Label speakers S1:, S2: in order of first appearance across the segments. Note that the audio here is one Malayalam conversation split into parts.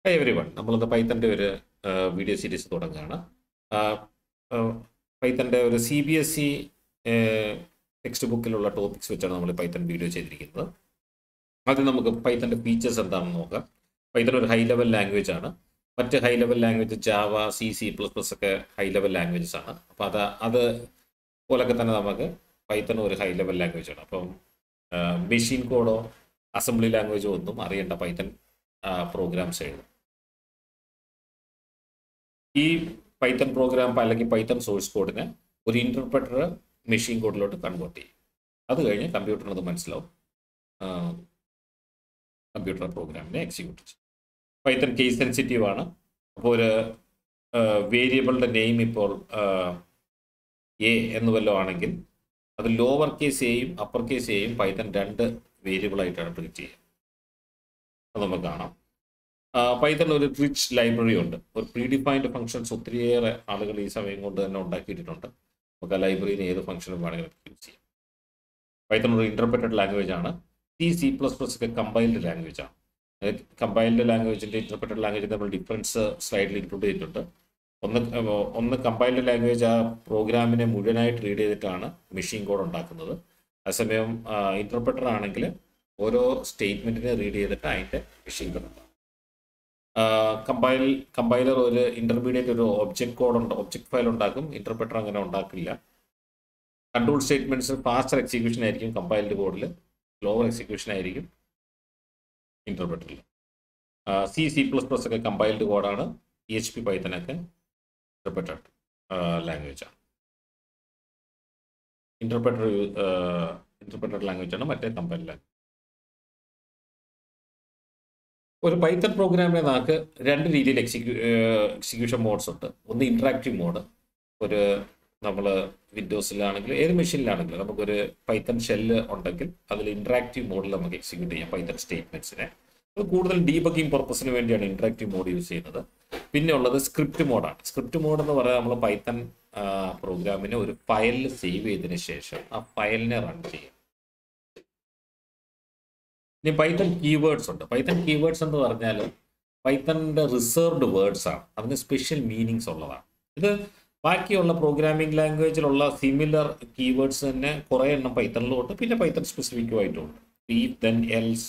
S1: Hi everyone, നമ്മൾ പൈത്തൻ്റെ ഒരു വീഡിയോ സീരീസ് തുടങ്ങുകയാണ്. പൈത്തൻ്റെ ഒരു CBSE ടെക്സ്റ്റ് ബുക്കിലുള്ള ടോപ്പിക്സ് വെച്ചാണ് നമ്മൾ പൈത്തൺ വീഡിയോ ചെയ്തിരിക്കുന്നത്. ആദ്യം നമുക്ക് പൈത്തൻ്റെ ഫീച്ചേഴ്സ് എന്താണെന്ന് നോക്കാം. പൈത്തൺ ഒരു ഹൈ ലെവൽ ലാംഗ്വേജ് ആണ്. മറ്റ് high level language Java, C++ ഒക്കെ ഹൈ ലെവൽ ലാംഗ്വേജസ് ആണ്. അപ്പോൾ അത് പോലൊക്കെ തന്നെ നമുക്ക് പൈത്തൺ ഒരു ഹൈ ലെവൽ ലാംഗ്വേജ് ആണ്. അപ്പം മെഷീൻ കോഡോ അസംബ്ലി ലാംഗ്വേജോ ഒന്നും അറിയേണ്ട പൈത്തൺ പ്രോഗ്രാംസ് എഴുതും. ഈ പൈത്തൺ പ്രോഗ്രാം അല്ലെങ്കിൽ പൈത്തൺ സോഴ്സ് കോഡിനെ ഒരു ഇൻ്റർപ്രറ്റർ മെഷീൻ കോഡിലോട്ട് കൺവേർട്ട് ചെയ്യും. അത് കഴിഞ്ഞ് കമ്പ്യൂട്ടറിന് അത് മനസ്സിലാവും, കമ്പ്യൂട്ടർ പ്രോഗ്രാമിനെ എക്സിക്യൂട്ട് ചെയ്യും. പൈത്തൺ കേസ് സെൻസിറ്റീവ് ആണ്. അപ്പോൾ ഒരു വേരിയബിളിൻ്റെ നെയിം ഇപ്പോൾ എ എന്ന് വല്ലതും ആണെങ്കിൽ അത് ലോവർ കേസ് എയും അപ്പർ കേസ് എയും പൈത്തൺ രണ്ട് വേരിയബിളായിട്ടാണ് ട്രീറ്റ് ചെയ്യുക. അത് നമുക്ക് കാണാം. പൈത്തൺ ഒരു റിച്ച് ലൈബ്രറി ഉണ്ട്. ഒരു പ്രീഡിഫൈൻഡ് ഫംഗ്ഷൻസ് ഒത്തിരിയേറെ ആളുകൾ ഈ സമയം കൊണ്ട് തന്നെ ഉണ്ടാക്കിയിട്ടുണ്ട്. നമുക്ക് ആ ലൈബ്രറിയിൽ ഏത് ഫംഗ്ഷനും വേണമെങ്കിലും യൂസ് ചെയ്യാം. പൈത്തൺ ഒരു ഇൻ്റർപ്രറ്റഡ് ലാംഗ്വേജ് ആണ്. C++ ഒക്കെ കമ്പൈൽഡ് ലാംഗ്വേജ് ആണ്. കമ്പൈൽഡ് ലാംഗ്വേജിൻ്റെ ഇൻ്റർപ്രറ്റഡ് ലാംഗ്വേജിൻ്റെ നമ്മൾ ഡിഫറൻസ് സ്ലൈഡിൽ ഇൻക്ലൂഡ് ചെയ്തിട്ടുണ്ട്. ഒന്ന് കമ്പൈൽഡ് ലാംഗ്വേജ് ആ പ്രോഗ്രാമിനെ മുഴുവനായിട്ട് റീഡ് ചെയ്തിട്ടാണ് മെഷീൻ കോഡ് ഉണ്ടാക്കുന്നത്. അതേസമയം ഇൻ്റർപ്രറ്റർ ആണെങ്കിൽ ഓരോ സ്റ്റേറ്റ്മെൻറ്റിനെ റീഡ് ചെയ്തിട്ട് അതിൻ്റെ മെഷീൻ കോഡ് ഉണ്ടാകും. കമ്പൈലർ ഒരു ഇൻ്റർമീഡിയറ്റ് ഒരു ഒബ്ജക്റ്റ് ഫയൽ ഉണ്ടാക്കും. ഇൻ്റർപ്രറ്റർ അങ്ങനെ ഉണ്ടാക്കില്ല. കൺട്രോൾ സ്റ്റേറ്റ്മെൻറ്റ്സ് ഫാസ്റ്റർ എക്സിക്യൂഷൻ ആയിരിക്കും കമ്പൈൽഡ് കോഡിൽ, സ്ലോവർ എക്സിക്യൂഷൻ ആയിരിക്കും ഇൻ്റർപ്രറ്ററിൽ. C++ ഒക്കെ കമ്പൈൽഡ് കോഡാണ്. PHP പൈത്തനൊക്കെ ഇൻ്റർപ്രറ്റഡ് ലാംഗ്വേജാണ്. ഇൻ്റർപ്രറ്റഡ് ലാംഗ്വേജാണ് മറ്റേ കമ്പൈൽഡ് ലാംഗ്വേജ്. ഒരു പൈത്തൺ പ്രോഗ്രാമിനെ നമുക്ക് രണ്ട് രീതിയിൽ എക്സിക്യൂഷൻ മോഡ്സ് ഉണ്ട്. ഒന്ന് ഇൻട്രാക്റ്റീവ് മോഡ്. ഒരു നമ്മൾ വിൻഡോസിലാണെങ്കിൽ ഏത് മെഷീനിലാണെങ്കിലും നമുക്കൊരു പൈത്തൺ ഷെല്ല് ഉണ്ടെങ്കിൽ അതിൽ ഇൻട്രാക്റ്റീവ് മോഡിൽ നമുക്ക് എക്സിക്യൂട്ട് ചെയ്യാം പൈത്തൺ സ്റ്റേറ്റ്മെൻറ്റ്സിനെ. അത് കൂടുതൽ ഡീബഗിങ് പർപ്പസിന് വേണ്ടിയാണ് ഇൻട്രാക്റ്റീവ് മോഡ് യൂസ് ചെയ്യുന്നത്. പിന്നെ ഉള്ളത് സ്ക്രിപ്റ്റ് മോഡാണ്. സ്ക്രിപ്റ്റ് മോഡ് എന്ന് പറയുന്നത് നമ്മൾ പൈത്തൺ പ്രോഗ്രാമിനെ ഒരു ഫയലിൽ സേവ് ചെയ്തതിന് ശേഷം ആ ഫയലിനെ റൺ ചെയ്യും. ഇനി പൈത്തൺ കീവേഡ്സ് ഉണ്ട്. പൈത്തൺ കീവേഡ്സ് എന്ന് പറഞ്ഞാൽ പൈത്തണിൻ്റെ റിസർവ്ഡ് വേർഡ്സ് ആണ്. അതിന് സ്പെഷ്യൽ മീനിങ്സ് ഉള്ളതാണ്. ഇത് ബാക്കിയുള്ള പ്രോഗ്രാമിംഗ് ലാംഗ്വേജിലുള്ള സിമിലർ കീവേഡ്സ് തന്നെ കുറേ എണ്ണം പൈത്തണിലുണ്ട്. പിന്നെ പൈത്തൺ സ്പെസിഫിക്കുമായിട്ടുണ്ട്. If, then, else,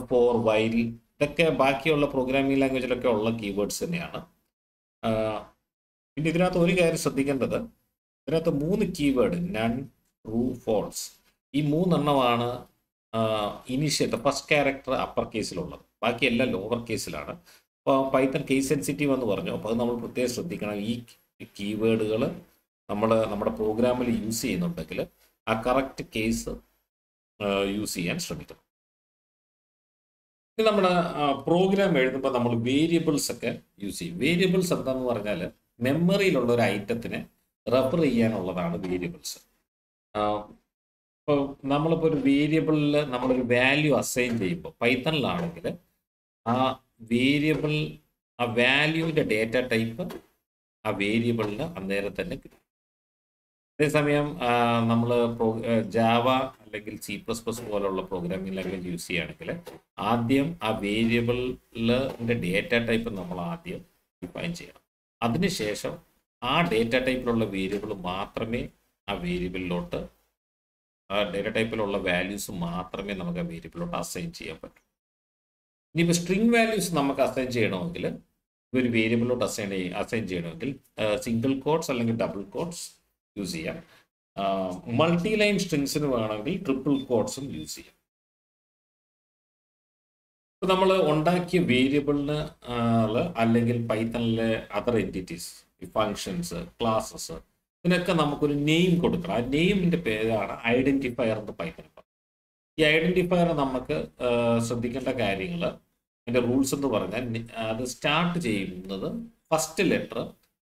S1: for, while ഇതൊക്കെ ബാക്കിയുള്ള പ്രോഗ്രാമിംഗ് ലാംഗ്വേജിലൊക്കെ ഉള്ള കീവേഡ്സ് തന്നെയാണ്. പിന്നെ ഇതിനകത്ത് ഒരു കാര്യം ശ്രദ്ധിക്കേണ്ടത്, ഇതിനകത്ത് 3 കീവേഡ് നൺ, ട്രൂ, ഫോൾസ്, ഈ 3 എണ്ണമാണ് ഇനിഷ്യൽ ഫസ്റ്റ് ക്യാരക്ടർ അപ്പർ കേസിലുള്ളത്. ബാക്കി എല്ലാം ലോവർ കേസിലാണ്. അപ്പോൾ പൈത്തൺ കേസ് സെൻസിറ്റീവ് എന്ന് പറഞ്ഞു. അപ്പോൾ അത് നമ്മൾ പ്രത്യേകം ശ്രദ്ധിക്കണം. ഈ കീവേഡുകൾ നമ്മുടെ പ്രോഗ്രാമിൽ യൂസ് ചെയ്യുന്നുണ്ടെങ്കിൽ ആ കറക്റ്റ് കേസ് യൂസ് ചെയ്യാൻ ശ്രമിക്കണം. ഇത് നമ്മുടെ പ്രോഗ്രാം എഴുതുമ്പോൾ നമ്മൾ വേരിയബിൾസ് ഒക്കെ യൂസ് ചെയ്യും. വേരിയബിൾസ് എന്താണെന്ന് പറഞ്ഞാൽ മെമ്മറിയിലുള്ള ഒരു ഐറ്റത്തിനെ റെഫർ ചെയ്യാനുള്ളതാണ് വേരിയബിൾസ്. ഇപ്പോൾ നമ്മളിപ്പോൾ ഒരു വേരിയബിളിൽ നമ്മളൊരു വാല്യൂ അസൈൻ ചെയ്യുമ്പോൾ പൈത്തണിലാണെങ്കിൽ ആ വാല്യൂവിൻ്റെ ഡേറ്റ ടൈപ്പ് ആ വേരിയബിളിന് അന്നേരം തന്നെ കിട്ടും. അതേസമയം നമ്മൾ ജാവ അല്ലെങ്കിൽ C++ പോലുള്ള പ്രോഗ്രാമിംഗ് ലാംഗ്വേജ് യൂസ് ചെയ്യുകയാണെങ്കിൽ ആദ്യം ആ വേരിയബിളിൻ്റെ ഡേറ്റ ടൈപ്പ് നമ്മൾ ആദ്യം ഡിഫൈൻ ചെയ്യണം. അതിനുശേഷം ആ ഡേറ്റ ടൈപ്പിലുള്ള വേരിയബിൾ മാത്രമേ ആ വേരിയബിളിലോട്ട് ഡേറ്റ ടൈപ്പിലുള്ള വാല്യൂസ് മാത്രമേ നമുക്ക് ആ വേരിയബിളിലോട്ട് അസൈൻ ചെയ്യാൻ പറ്റൂ. ഇനിയിപ്പോൾ സ്ട്രിങ് വാല്യൂസ് നമുക്ക് അസൈൻ ചെയ്യണമെങ്കിൽ ഒരു വേരിയബിളിലോട്ട് അസൈൻ ചെയ്യണമെങ്കിൽ സിംഗിൾ കോട്ട്സ് അല്ലെങ്കിൽ ഡബിൾ കോട്ട്സ് യൂസ് ചെയ്യാം. മൾട്ടി ലൈൻ സ്ട്രിങ്സിന് വേണമെങ്കിൽ ട്രിപ്പിൾ കോട്ട്സും യൂസ് ചെയ്യാം. ഇപ്പോൾ നമ്മൾ ഉണ്ടാക്കിയ വേരിയബിളിന് അല്ലെങ്കിൽ പൈത്തണിലെ അതർ എൻറ്റിറ്റീസ്, ഫങ്ഷൻസ്, ക്ലാസസ്, ഇതിനൊക്കെ നമുക്കൊരു നെയിം കൊടുക്കണം. ആ നെയിമിൻ്റെ പേരാണ് ഐഡൻറ്റിഫയർ എന്ന് പൈത്തൺ പറയും. ഈ ഐഡൻറ്റിഫയർ നമുക്ക് ശ്രദ്ധിക്കേണ്ട കാര്യങ്ങൾ, അതിൻ്റെ റൂൾസ് എന്ന് പറഞ്ഞാൽ അത് സ്റ്റാർട്ട് ചെയ്യുന്നത് ഫസ്റ്റ് ലെറ്റർ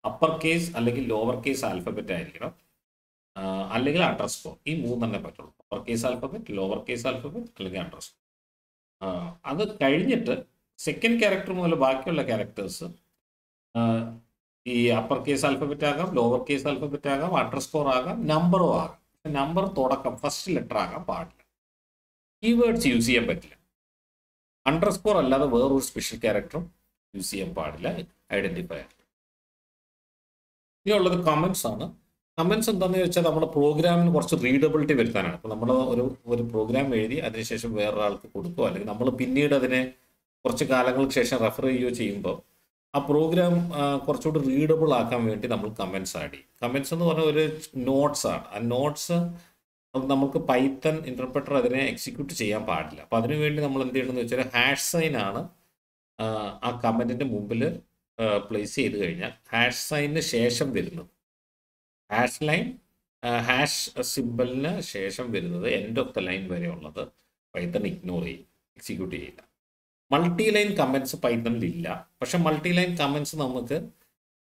S1: അപ്പർ കേസ് അല്ലെങ്കിൽ ലോവർ കേസ് ആൽഫബറ്റ് ആയിരിക്കണം, അല്ലെങ്കിൽ അണ്ടർസ്കോർ. ഈ 3 തന്നെ പറ്റുള്ളൂ. Upper case alphabet, lower case alphabet അല്ലെങ്കിൽ അണ്ടർസ്കോർ. അത് കഴിഞ്ഞിട്ട് സെക്കൻഡ് ക്യാരക്ടർ മുതൽ ബാക്കിയുള്ള ക്യാരക്ടേഴ്സ് ഈ അപ്പർ കേസ് ആൽഫബറ്റ് ആകാം, ലോവർ കേസ് ആൽഫബറ്റ് ആകാം, അണ്ടർസ്കോർ ആകാം, നമ്പറോ ആകാം. നമ്പർ തുടക്കം ഫസ്റ്റ് ലെറ്റർ ആകാൻ പാടില്ല. കീവേഡ്സ് യൂസ് ചെയ്യാൻ പറ്റില്ല. അണ്ടർസ്കോർ അല്ലാതെ വേറൊരു സ്പെഷ്യൽ ക്യാരക്ടറും യൂസ് ചെയ്യാൻ പാടില്ല ഐഡൻറ്റിഫയർ. ഇനിയുള്ളത് കമൻസ് ആണ്. കമൻസ് എന്താണെന്ന് ചോദിച്ചാൽ നമ്മുടെ പ്രോഗ്രാമിന് കുറച്ച് റീഡബിലിറ്റി വരുത്താനാണ്. അപ്പോൾ നമ്മൾ ഒരു പ്രോഗ്രാം എഴുതി അതിനുശേഷം വേറൊരാൾക്ക് കൊടുക്കുകയോ അല്ലെങ്കിൽ നമ്മൾ പിന്നീട് അതിനെ കുറച്ച് കാലങ്ങൾക്ക് ശേഷം റെഫർ ചെയ്യുകയോ ചെയ്യുമ്പോൾ ആ പ്രോഗ്രാം കുറച്ചുകൂടി റീഡബിൾ ആക്കാൻ വേണ്ടി നമ്മൾ കമൻസ് ആഡ് ചെയ്യും. കമൻസ് എന്ന് പറഞ്ഞാൽ ഒരു നോട്ട്സ് ആണ്. ആ നോട്ട്സ് നമുക്ക് പൈത്തൺ ഇൻ്റർപ്രറ്റർ അതിനെ എക്സിക്യൂട്ട് ചെയ്യാൻ പാടില്ല. അപ്പോൾ അതിനുവേണ്ടി നമ്മൾ എന്ത് ചെയ്യണമെന്ന് വെച്ചാൽ ഹാഷ് സൈൻ ആണ് ആ കമൻറ്റിൻ്റെ മുമ്പിൽ പ്ലേസ് ചെയ്ത് കഴിഞ്ഞാൽ ഹാഷ് സൈനിന് ശേഷം വരുന്നത് ഹാഷ് സിമ്പിളിന് ശേഷം വരുന്നത് എൻഡ് ഓഫ് ദ ലൈൻ വരെ ഉള്ളത് പൈത്തൺ ഇഗ്നോർ ചെയ്യും, എക്സിക്യൂട്ട് ചെയ്യില്ല. മൾട്ടി ലൈൻ കമൻസ് പൈത്തണിൽ ഇല്ല. പക്ഷെ മൾട്ടി ലൈൻ കമൻസ് നമുക്ക്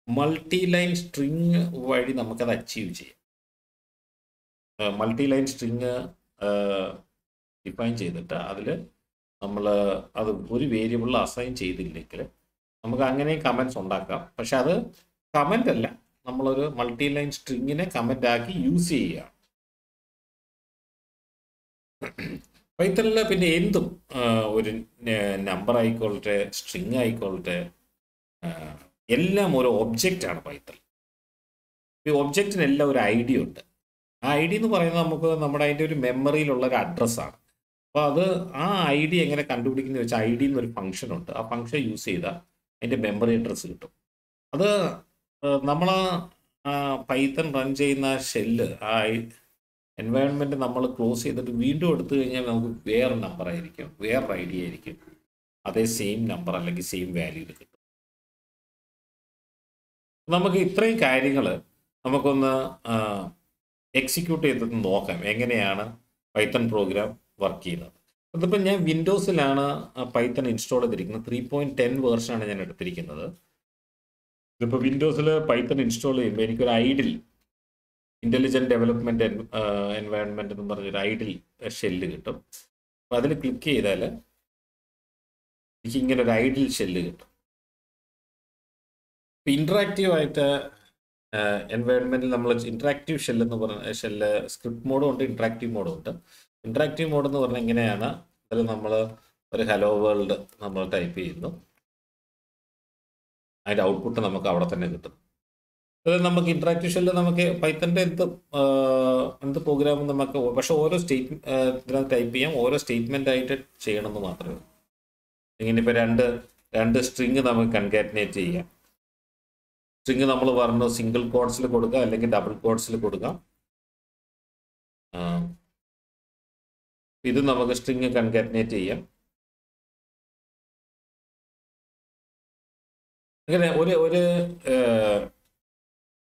S1: മൾട്ടി ലൈൻ സ്ട്രിങ് വഴി നമുക്കത് അച്ചീവ് ചെയ്യാം. മൾട്ടി ലൈൻ സ്ട്രിങ് ഡിഫൈൻ ചെയ്തിട്ട് അതിൽ നമ്മൾ അത് ഒരു വേരിയബിളിൽ അസൈൻ ചെയ്തില്ലെങ്കിൽ നമുക്ക് അങ്ങനെയും കമൻസ് ഉണ്ടാക്കാം. പക്ഷെ അത് കമൻ്റ് അല്ല, നമ്മളൊരു മൾട്ടി ലൈൻ സ്ട്രിങ്ങിനെ കമൻ്റ് ആക്കി യൂസ് ചെയ്യുക. പൈത്തണിൽ പിന്നെ എന്തും ഒരു നമ്പർ ആയിക്കോട്ടെ സ്ട്രിങ് ആയിക്കോട്ടെ എല്ലാം ഒരു ഒബ്ജക്റ്റാണ് പൈത്തൺ. ഈ ഒബ്ജക്റ്റിനെല്ലാം ഒരു ഐ ഡി ഉണ്ട്. ആ ഐ ഡി എന്ന് പറയുന്നത് നമുക്ക് നമ്മുടെ അതിൻ്റെ ഒരു മെമ്മറിയിലുള്ള ഒരു അഡ്രസ്സാണ്. അപ്പോൾ അത് ആ ഐ ഡി എങ്ങനെ കണ്ടുപിടിക്കുന്നത് വെച്ചാൽ ഐ ഡി എന്നൊരു ഫംഗ്ഷൻ ഉണ്ട്. ആ ഫംഗ്ഷൻ യൂസ് ചെയ്താൽ അതിൻ്റെ മെമ്മറി അഡ്രസ്സ് കിട്ടും. അത് നമ്മൾ പൈത്തൺ റൺ ചെയ്യുന്ന ഷെല്ല് ആ എൻവയോൺമെൻറ്റ് നമ്മൾ ക്ലോസ് ചെയ്തിട്ട് വീണ്ടും എടുത്തു കഴിഞ്ഞാൽ നമുക്ക് വേറെ നമ്പർ ആയിരിക്കും, വേറൊരു ഐ ഡി ആയിരിക്കും, അതേ സെയിം നമ്പർ അല്ലെങ്കിൽ സെയിം വാല്യൂയിൽ കിട്ടും. നമുക്ക് ഇത്രയും കാര്യങ്ങൾ നമുക്കൊന്ന് എക്സിക്യൂട്ട് ചെയ്തിട്ട് നോക്കാം എങ്ങനെയാണ് പൈത്തൺ പ്രോഗ്രാം വർക്ക് ചെയ്യുന്നത്. അതിപ്പോൾ ഞാൻ വിൻഡോസിലാണ് പൈത്തൺ ഇൻസ്റ്റാൾ ചെയ്തിരിക്കുന്നത്. 3.10 വേർഷനാണ് ഞാൻ എടുത്തിരിക്കുന്നത്. ഇതിപ്പോൾ വിൻഡോസിൽ പൈത്തൺ ഇൻസ്റ്റാൾ ചെയ്യുമ്പോൾ എനിക്കൊരു ഐഡിൽ ഇൻ്റലിജൻറ്റ് ഡെവലപ്മെൻറ്റ് എൻവയോൺമെൻറ്റ് എന്ന് പറഞ്ഞൊരു ഐഡിൽ ഷെല്ല് കിട്ടും. അപ്പോൾ അതിൽ ക്ലിക്ക് ചെയ്താൽ എനിക്ക് ഇങ്ങനെ ഒരു ഐഡിൽ ഷെല്ല് കിട്ടും. ഇപ്പോൾ ഇൻട്രാക്റ്റീവായിട്ട് എൻവയോൺമെൻറ്റിൽ നമ്മൾ ഇൻട്രാക്റ്റീവ് ഷെല്ല് എന്ന് പറഞ്ഞ ഷെല്ല് സ്ക്രിപ്റ്റ് മോഡും ഉണ്ട്, ഇൻട്രാക്റ്റീവ് മോഡും ഉണ്ട്. ഇൻട്രാക്റ്റീവ് മോഡ് എന്ന് പറഞ്ഞാൽ ഇങ്ങനെയാണ്. അതിൽ നമ്മൾ ഒരു ഹലോ വേൾഡ് നമ്മൾ ടൈപ്പ് ചെയ്യുന്നു, അതിൻ്റെ ഔട്ട്പുട്ട് നമുക്ക് അവിടെ തന്നെ കിട്ടും. അത് നമുക്ക് ഇൻട്രാക്റ്റീവ് ഷെല്ല് നമുക്ക് പൈത്തൻ്റെ എന്ത് പ്രോഗ്രാമും നമുക്ക് പക്ഷേ ഓരോ ഇതിനകത്ത് ടൈപ്പ് ചെയ്യാം, ഓരോ സ്റ്റേറ്റ്മെൻ്റ് ആയിട്ട് ചെയ്യണമെന്ന് മാത്രമേ ഉള്ളൂ. ഇങ്ങനെ ഇപ്പോൾ രണ്ട് സ്ട്രിങ് നമുക്ക് കൺകാറ്റിനേറ്റ് ചെയ്യാം. സ്ട്രിങ് നമ്മൾ പറഞ്ഞു സിംഗിൾ കോഡ്സിൽ കൊടുക്കാം അല്ലെങ്കിൽ ഡബിൾ കോഡ്സിൽ കൊടുക്കാം. ഇത് നമുക്ക് സ്ട്രിങ് കൺകാറ്റിനേറ്റ് ചെയ്യാം. അങ്ങനെ ഒരു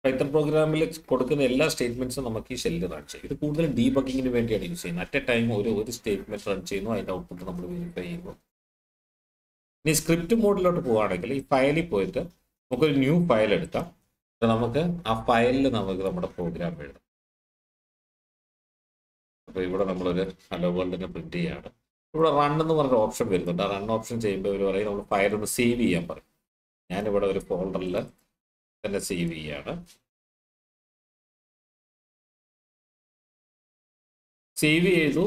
S1: പൈത്തൺ പ്രോഗ്രാമിൽ കൊടുക്കുന്ന എല്ലാ സ്റ്റേറ്റ്മെൻറ്റ്സും നമുക്ക് ഈ ഷെല്ലിൽ റൺ ചെയ്യും. ഇത് കൂടുതൽ ഡീബഗിങ്ങിന് വേണ്ടിയാണ് യൂസ് ചെയ്യുന്നത്. അറ്റ് എ ടൈം ഒരു സ്റ്റേറ്റ്മെൻറ്റ് റൺ ചെയ്യുന്നു, അതിൻ്റെ ഔട്ട്പുട്ട് നമ്മൾ വെരിഫൈ ചെയ്യുന്നു. ഇനി സ്ക്രിപ്റ്റ് മോഡിലോട്ട് പോവുകയാണെങ്കിൽ ഈ ഫയലിൽ പോയിട്ട് നമുക്കൊരു ന്യൂ ഫയൽ എടുക്കാം. നമുക്ക് ആ ഫയലിൽ നമുക്ക് നമ്മുടെ പ്രോഗ്രാം എഴുതാം. അപ്പോൾ ഇവിടെ നമ്മളൊരു ഹലോ വേൾഡിനെ പ്രിൻറ്റ് ചെയ്യുകയാണ്. ഇവിടെ റൺ എന്ന് പറഞ്ഞൊരു ഓപ്ഷൻ വരുന്നുണ്ട്. ആ റൺ ഓപ്ഷൻ ചെയ്യുമ്പോൾ ഇവർ പറയും നമ്മൾ ഫയൽ ഒന്ന് സേവ് ചെയ്യാൻ പറയും. ഞാനിവിടെ ഒരു ഫോൾഡറിൽ തന്നെ സേവ് ചെയ്യുകയാണ്. സേവ് ചെയ്തു,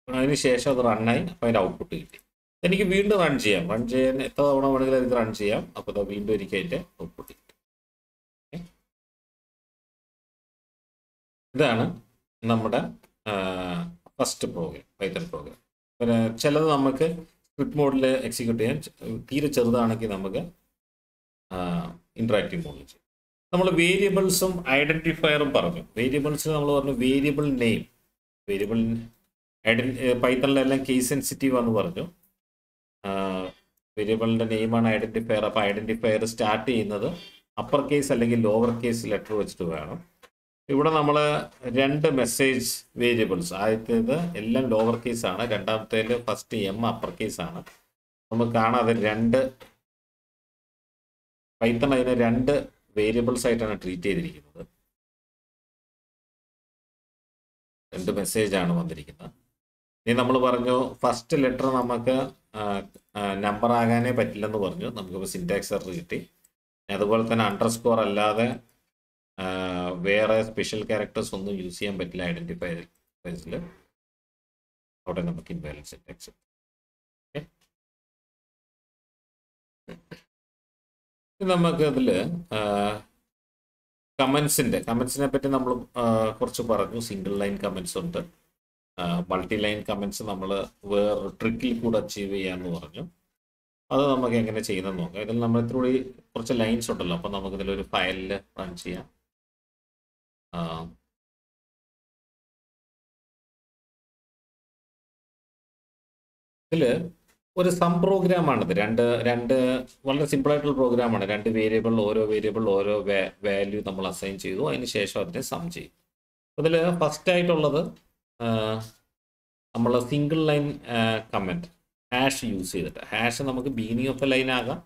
S1: അതിന് ശേഷം അത് റണ്ണായി. അപ്പോൾ അതിൻ്റെ ഔട്ട്പുട്ട് കിട്ടി. എനിക്ക് വീണ്ടും റൺ ചെയ്യാൻ എത്ര തവണ വേണമെങ്കിലും എനിക്ക് റൺ ചെയ്യാം. അപ്പോൾ അത് വീണ്ടും എനിക്ക് അതിൻ്റെ ഔട്ട്പുട്ട് കിട്ടും. ഇതാണ് നമ്മുടെ ഫസ്റ്റ് പ്രോഗ്രാം, പൈത്തൺ പ്രോഗ്രാം. പിന്നെ ചിലത് നമുക്ക് സ്ക്രിപ്റ്റ് മോഡിൽ എക്സിക്യൂട്ട് ചെയ്യാൻ, തീരെ ചെറുതാണെങ്കിൽ നമുക്ക് ഇൻട്രാക്റ്റീവ് മോഡിൽ ചെയ്യും. നമ്മൾ വേരിയബിൾസും ഐഡൻറ്റിഫയറും പറഞ്ഞു. വേരിയബിൾസിന് നമ്മൾ പറഞ്ഞു വേരിയബിൾ നെയിം, പൈത്തണിലെല്ലാം കേസ് സെൻസിറ്റീവ് എന്ന് പറഞ്ഞു. വേരിയബിളിൻ്റെ നെയിമാണ് ഐഡൻറ്റിഫയർ. അപ്പോൾ ഐഡൻറ്റിഫയർ സ്റ്റാർട്ട് ചെയ്യുന്നത് അപ്പർ കേസ് അല്ലെങ്കിൽ ലോവർ കേസ് ലെറ്റർ വെച്ചിട്ട് വേണം. ഇവിടെ നമ്മൾ രണ്ട് മെസ്സേജ് വേരിയബിൾസ്, ആദ്യത്തേത് എല്ലാം ലോവർ കേസാണ്, രണ്ടാമത്തേൽ ഫസ്റ്റ് എം അപ്പർ കേസാണ്. നമുക്ക് കാണാം അത് പൈത്തൺ അതിനെ രണ്ട് വേരിയബിൾസ് ആയിട്ടാണ് ട്രീറ്റ് ചെയ്തിരിക്കുന്നത്. രണ്ട് മെസ്സേജാണ് വന്നിരിക്കുന്നത്. ഇനി നമ്മൾ പറഞ്ഞു ഫസ്റ്റ് ലെറ്റർ നമുക്ക് നമ്പർ ആകാനേ പറ്റില്ലെന്ന് പറഞ്ഞു. നമുക്കിപ്പോൾ സിൻടാക്സ് എറർ കിട്ടി. അതുപോലെ തന്നെ അണ്ടർസ്കോർ അല്ലാതെ വേറെ സ്പെഷ്യൽ ക്യാരക്ടേഴ്സ് ഒന്നും യൂസ് ചെയ്യാൻ പറ്റില്ല ഐഡൻറ്റിഫയേഴ്സിൽ. അവിടെ നമുക്ക് ഇൻവാലിഡ് സിൻടാക്സ്. ഓക്കെ, നമുക്ക് അതിൽ കമൻസിനെ പറ്റി നമ്മൾ കുറച്ച് പറഞ്ഞു. സിംഗിൾ ലൈൻ കമൻസ് ഉണ്ട്, മൾട്ടി ലൈൻ കമൻസ് നമ്മൾ വേറെ ട്രിക്കിൽ കൂടെ അച്ചീവ് ചെയ്യാമെന്ന് പറഞ്ഞു. അത് നമുക്ക് എങ്ങനെ ചെയ്യുന്നത് നോക്കാം. ഇതിൽ നമ്മൾ ഇത്രൂടി കുറച്ച് ലൈൻസ് ഉണ്ടല്ലോ, അപ്പോൾ നമുക്കിതിലൊരു ഫയലിൽ റൺ ചെയ്യാം. ഇതിൽ ഒരു സം പ്രോഗ്രാമാണിത്. രണ്ട് വളരെ സിമ്പിളായിട്ടുള്ള പ്രോഗ്രാമാണ്. ഓരോ വേരിയബിൾ ഓരോ വാല്യൂ നമ്മൾ അസൈൻ ചെയ്തു, അതിന് ശേഷം അതിനെ സം ചെയ്യും. അതിൽ ഫസ്റ്റ് ആയിട്ടുള്ളത് നമ്മൾ single line comment hash use ചെയ്തിട്ട്. ഹാഷ് നമുക്ക് ബിഗിനിങ് ഓഫ് എ ലൈൻ ആകാം,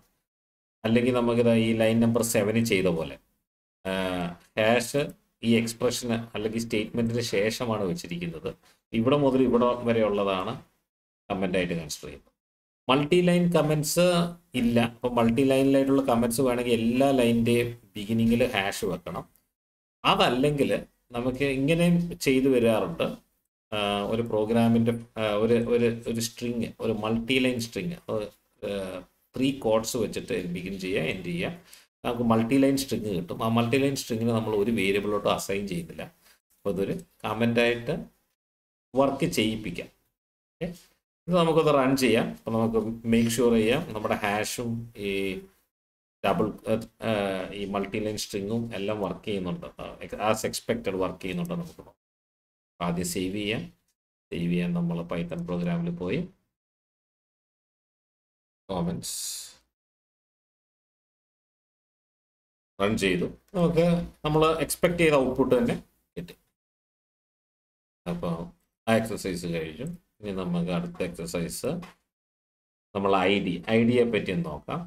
S1: അല്ലെങ്കിൽ നമുക്കിത് ഈ ലൈൻ നമ്പർ 7 ചെയ്ത പോലെ ഹാഷ് ഈ എക്സ്പ്രഷന് അല്ലെങ്കിൽ സ്റ്റേറ്റ്മെൻറ്റിന് ശേഷമാണ് വെച്ചിരിക്കുന്നത്. ഇവിടെ മുതൽ ഇവിടെ വരെ ഉള്ളതാണ് കമൻ്റായിട്ട് കൺസിഡർ ചെയ്യുന്നത്. മൾട്ടി ലൈൻ കമൻറ്റ്സ് ഇല്ല. അപ്പോൾ മൾട്ടി ലൈനിലായിട്ടുള്ള കമൻറ്റ്സ് വേണമെങ്കിൽ എല്ലാ ലൈനിൻ്റെയും ബിഗിനിങ്ങിൽ ഹാഷ് വെക്കണം. അതല്ലെങ്കിൽ നമുക്ക് ഇങ്ങനെയും ചെയ്തു വരാറുണ്ട്. ഒരു പ്രോഗ്രാമിൻ്റെ ഒരു സ്ട്രിങ്, ഒരു മൾട്ടി ലൈൻ സ്ട്രിങ് 3 കോഡ്സ് വെച്ചിട്ട് ബിഗിൻ ചെയ്യുക, എൻഡ് ചെയ്യുക. നമുക്ക് മൾട്ടി ലൈൻ സ്ട്രിങ് കിട്ടും. ആ മൾട്ടി ലൈൻ സ്ട്രിങ്ങിന് നമ്മൾ ഒരു വേരിയബിളോട്ട് അസൈൻ ചെയ്യുന്നില്ല. അപ്പോൾ ഇതൊരു കമൻ്റായിട്ട് വർക്ക് ചെയ്യിപ്പിക്കാം. ഓക്കെ, ഇത് നമുക്കത് റൺ ചെയ്യാം. അപ്പോൾ നമുക്ക് മേക്ക് ഷുവർ ചെയ്യാം നമ്മുടെ ഹാഷും ഈ ഈ മൾട്ടി ലൈൻ സ്ട്രിങ്ങും എല്ലാം വർക്ക് ചെയ്യുന്നുണ്ട്, ആസ് എക്സ്പെക്റ്റഡ് വർക്ക് ചെയ്യുന്നുണ്ട്. നമുക്ക് ആദ്യം സേവ് ചെയ്യാൻ നമ്മൾ പൈത്തൺ പ്രോഗ്രാമിൽ പോയി കോമൻസ് റൺ ചെയ്തു. നമുക്ക് നമ്മൾ എക്സ്പെക്ട് ചെയ്ത ഔട്ട്പുട്ട് തന്നെ കിട്ടി. അപ്പോൾ ആ എക്സസൈസ് കഴിഞ്ഞു. ഇനി നമുക്ക് അടുത്ത എക്സസൈസ് നമ്മൾ ഐഡിയെ പറ്റി നോക്കാം.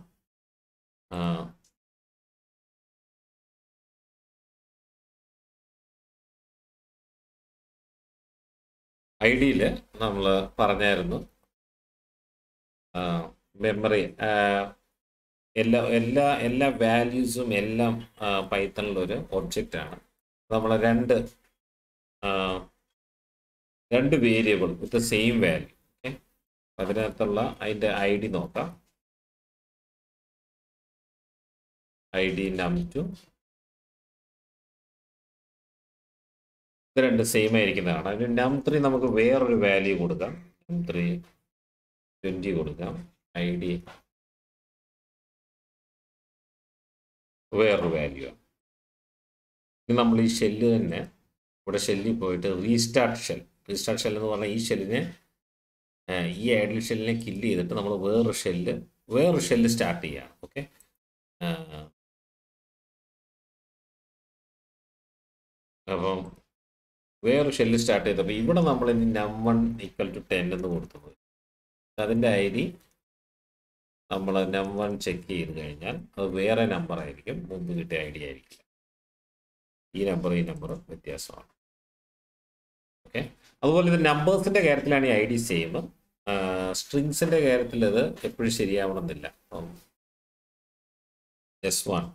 S1: ഐഡിയിൽ നമ്മൾ പറഞ്ഞായിരുന്നു മെമ്മറി എല്ലാ വാല്യൂസും എല്ലാം പൈത്തണിലൊരു ഒബ്ജക്റ്റാണ്. നമ്മൾ രണ്ട് variable with same value. Okay, അതിനകത്തുള്ള അതിൻ്റെ ഐ ഡി നോക്കാം. ഐ.ഡി. num2 ഇത് രണ്ട് സെയിം ആയിരിക്കുന്നതാണ്. അതിന് num3 നമുക്ക് വേറൊരു വാല്യൂ കൊടുക്കാം. num3 20 കൊടുക്കാം. ഐ.ഡി. വേറൊരു വാല്യൂ ആണ്. ഇനി നമ്മൾ ഈ ഷെല്ല് തന്നെ ഇവിടെ ഷെല്ലിൽ പോയിട്ട് റീസ്റ്റാർട്ട് ഷെൽ എന്ന് പറഞ്ഞാൽ ഈ ഷെല്ലിനെ ഈ ഐഡിയൽ ഷെല്ലിനെ കില്ല് ചെയ്തിട്ട് നമ്മൾ വേറൊരു ഷെല്ല് സ്റ്റാർട്ട് ചെയ്യുകയാണ്. ഓക്കെ, അപ്പം വേറൊരു ഷെല്ല് സ്റ്റാർട്ട് ചെയ്തപ്പോൾ ഇവിടെ നമ്മൾ ഇനി num1 = 10 എന്ന് കൊടുത്തത്. അതിൻ്റെ ഐ.ഡി. നമ്മൾ num1 ചെക്ക് ചെയ്ത് കഴിഞ്ഞാൽ അത് വേറെ നമ്പർ ആയിരിക്കും, മുമ്പ് കിട്ടിയ ഐ.ഡി. ആയിരിക്കില്ല. ഈ നമ്പർ വ്യത്യാസമാണ്. ഓക്കെ, അതുപോലെ ഇത് നമ്പേഴ്സിൻ്റെ കാര്യത്തിലാണ് ഈ ഐ.ഡി. സെയിം. സ്ട്രിങ്സിൻ്റെ കാര്യത്തിൽ ഇത് എപ്പോഴും ശരിയാവണമെന്നില്ല. S1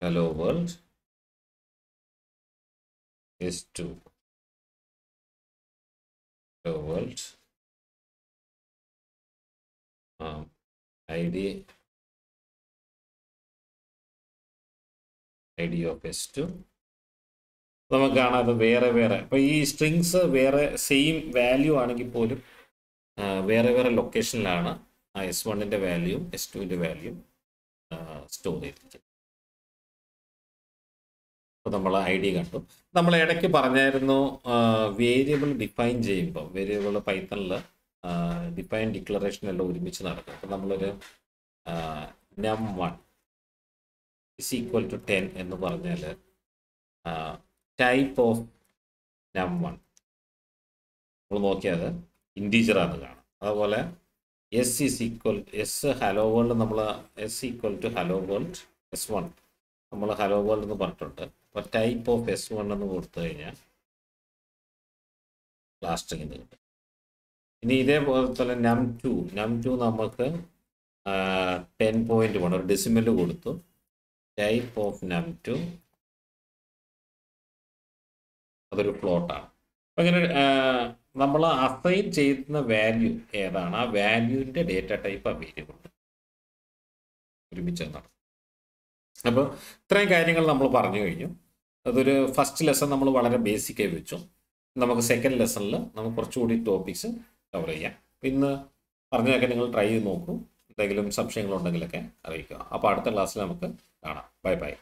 S1: hello world, S2 hello world, id of S2 നമുക്ക് കാണാം. അത് വേറെ അപ്പോൾ ഈ സ്ട്രിങ്സ് വേറെ സെയിം വാല്യൂ ആണെങ്കിൽ പോലും വേറെ ലൊക്കേഷനിലാണ് ആ S1ൻ്റെ വാല്യൂയും S2ൻ്റെ വാല്യൂയും സ്റ്റോർ ചെയ്തിരിക്കുന്നത്. അപ്പോൾ നമ്മൾ ഐ.ഡി. കണ്ടു. നമ്മൾ ഇടയ്ക്ക് പറഞ്ഞായിരുന്നു വേരിയബിൾ ഡിഫൈൻ ചെയ്യുമ്പോൾ വേരിയബിൾ പൈത്തണിൽ ഡിഫൈൻ ഡിക്ലറേഷൻ എല്ലാം ഒരുമിച്ച് നടക്കും. അപ്പോൾ നമ്മളൊരു num1 = 10 എന്ന് പറഞ്ഞാൽ ടൈപ്പ് ഓഫ് num1 നമ്മൾ നോക്കിയാൽ ഇൻറ്റീജറാണ് കാണാം. അതുപോലെ S ഹലോ വേൾഡ് നമ്മൾ S = ഹലോ വേൾഡ് S1 നമ്മൾ ഹലോ വേൾഡ് എന്ന് പറഞ്ഞിട്ടുണ്ട്. അപ്പോൾ ടൈപ്പ് ഓഫ് S1 എന്ന് കൊടുത്തു കഴിഞ്ഞാൽ ലാസ്റ്റ് ഇത് കിട്ടും. ഇനി ഇതേപോലെ തന്നെ num2 നമുക്ക് 10.1 ഒരു ഡെസിമൽ കൊടുത്തു. ടൈപ്പ് ഓഫ് num2 അതൊരു ഫ്ലോട്ടാണ്. അപ്പം ഇങ്ങനെ നമ്മൾ അസൈൻ ചെയ്യുന്ന വാല്യൂ ഏതാണ്, ആ വാല്യൂവിൻ്റെ ഡേറ്റ ടൈപ്പ് ആ വേരിയബിൾ ഒരുമിച്ച് എന്നാണ്. അപ്പോൾ ഇത്രയും കാര്യങ്ങൾ നമ്മൾ പറഞ്ഞു കഴിഞ്ഞു. അതൊരു ഫസ്റ്റ് ലെസൺ നമ്മൾ വളരെ ബേസിക്കായി വെച്ചു. നമുക്ക് സെക്കൻഡ് ലെസണിൽ നമുക്ക് കുറച്ചുകൂടി ടോപ്പിക്സ് കവർ ചെയ്യാം. ഇന്ന് പറഞ്ഞതൊക്കെ നിങ്ങൾ ട്രൈ ചെയ്ത് നോക്കൂ. എന്തെങ്കിലും സംശയങ്ങളുണ്ടെങ്കിലൊക്കെ അറിയിക്കുക. അപ്പോൾ അടുത്ത ക്ലാസ്സിൽ നമുക്ക് കാണാം. Bye bye.